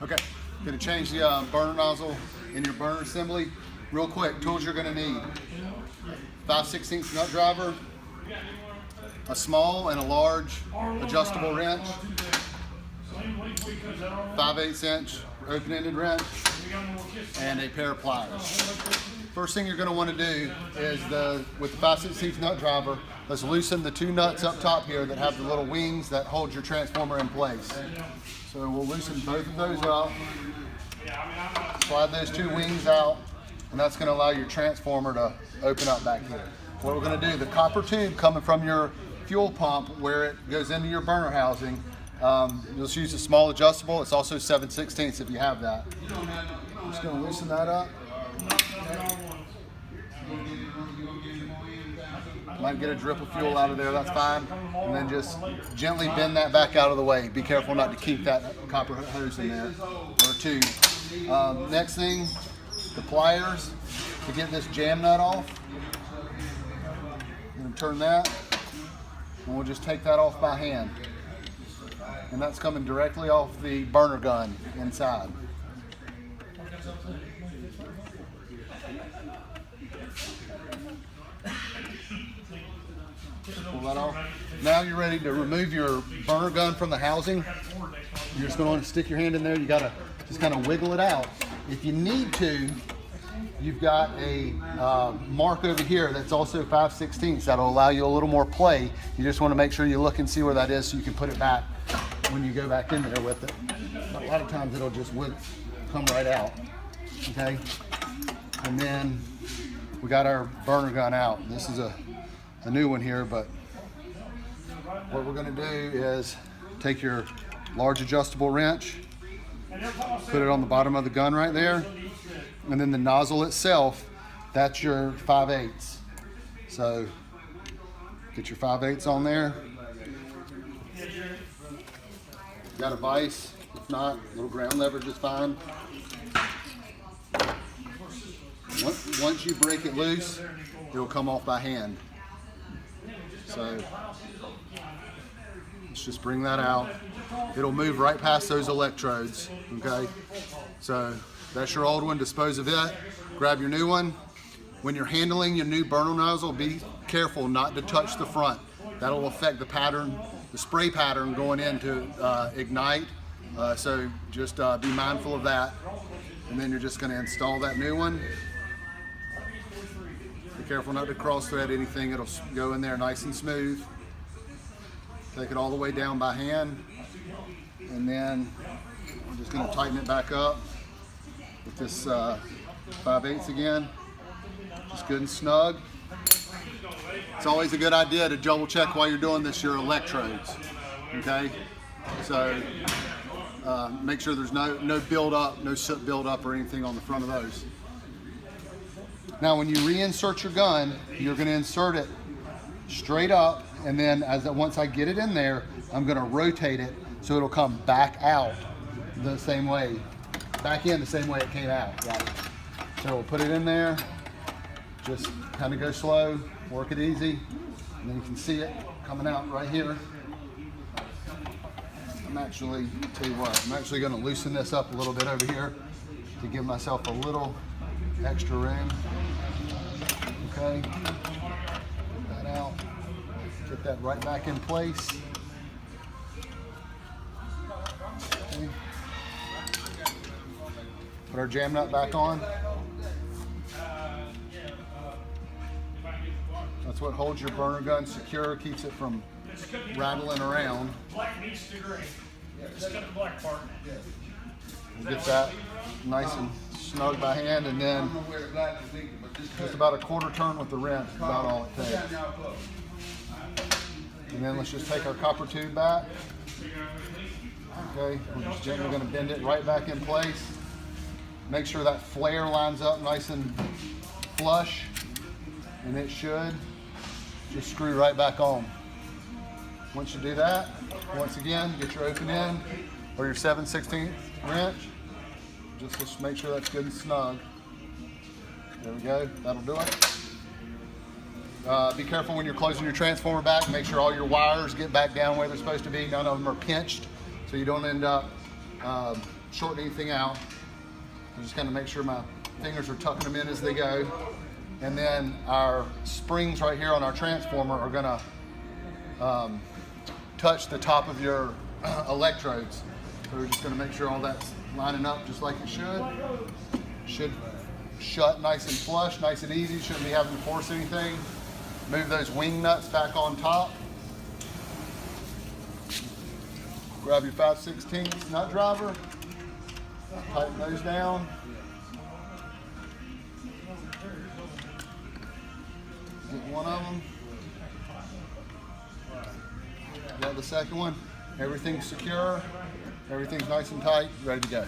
Okay, gonna change the burner nozzle in your burner assembly. Real quick, tools you're gonna need. 5/16 nut driver, a small and a large adjustable wrench, 5/8 inch open-ended wrench, and a pair of pliers. First thing you're gonna wanna do is with the 5/16 nut driver, let's loosen the two nuts up top here that have the little wings that hold your transformer in place. So we'll loosen both of those up, slide those two wings out, and that's going to allow your transformer to open up back here. What we're going to do, the copper tube coming from your fuel pump where it goes into your burner housing, you'll just use a small adjustable. It's also 7/16 if you have that. I'm just going to loosen that up. Might get a drip of fuel out of there, that's fine. And then just gently bend that back out of the way. Be careful not to keep that copper hose in there, or tube. Next thing, the pliers to get this jam nut off. I'm gonna turn that, and we'll just take that off by hand. And that's coming directly off the burner gun inside. Pull that off. Now you're ready to remove your burner gun from the housing. You're just going to stick your hand in there. You got to just kind of wiggle it out. If you need to, you've got a mark over here that's also 5/16. That'll allow you a little more play. You just want to make sure you look and see where that is so you can put it back when you go back in there with it. A lot of times it'll just come right out. Okay. And then we got our burner gun out. This is a new one here, but what we're going to do is take your large adjustable wrench, put it on the bottom of the gun right there, and then the nozzle itself, that's your 5/8. So get your 5/8 on there. Got a vise? If not, a little ground leverage is fine. Once you break it loose, it'll come off by hand. So let's just bring that out. It'll move right past those electrodes, okay? So that's your old one, dispose of it, grab your new one. When you're handling your new burner nozzle, be careful not to touch the front. That'll affect the pattern, the spray pattern going in to ignite. So just be mindful of that. And then you're just gonna install that new one. Be careful not to cross thread anything. It'll go in there nice and smooth. Take it all the way down by hand. And then I'm just going to tighten it back up with this 5/8 again. Just good and snug. It's always a good idea to double check while you're doing this your electrodes. Okay? So make sure there's no build up, no soot build up or anything on the front of those. Now when you reinsert your gun, you're going to insert it straight up, and then once I get it in there, I'm going to rotate it so it'll come back out the same way, back in the same way it came out. Right? So we'll put it in there, just kind of go slow, work it easy, and then you can see it coming out right here. I'm actually going to loosen this up a little bit over here to give myself a little extra room. Okay, get that out, get that right back in place. Okay. Put our jam nut back on. That's what holds your burner gun secure, keeps it from rattling around. Black meets the gray. Just cut the black part. We'll get that nice and snug by hand, and then just about a quarter turn with the wrench is about all it takes. And then let's just take our copper tube back. Okay, we're just gently going to bend it right back in place. Make sure that flare lines up nice and flush, and it should just screw right back on. Once you do that, once again, get your open end or your 7/16 wrench. Just make sure that's good and snug. There we go, that'll do it. Be careful when you're closing your transformer back. Make sure all your wires get back down where they're supposed to be. None of them are pinched, so you don't end up shorten anything out. I'm just gonna make sure my fingers are tucking them in as they go. And then our springs right here on our transformer are gonna touch the top of your electrodes. So we're just gonna make sure all that's lining up just like it should. Should shut nice and flush, nice and easy. Shouldn't be having to force anything. Move those wing nuts back on top. Grab your 5/16 nut driver. Tighten those down. Get one of them. Got the second one. Everything's secure. Everything's nice and tight, ready to go.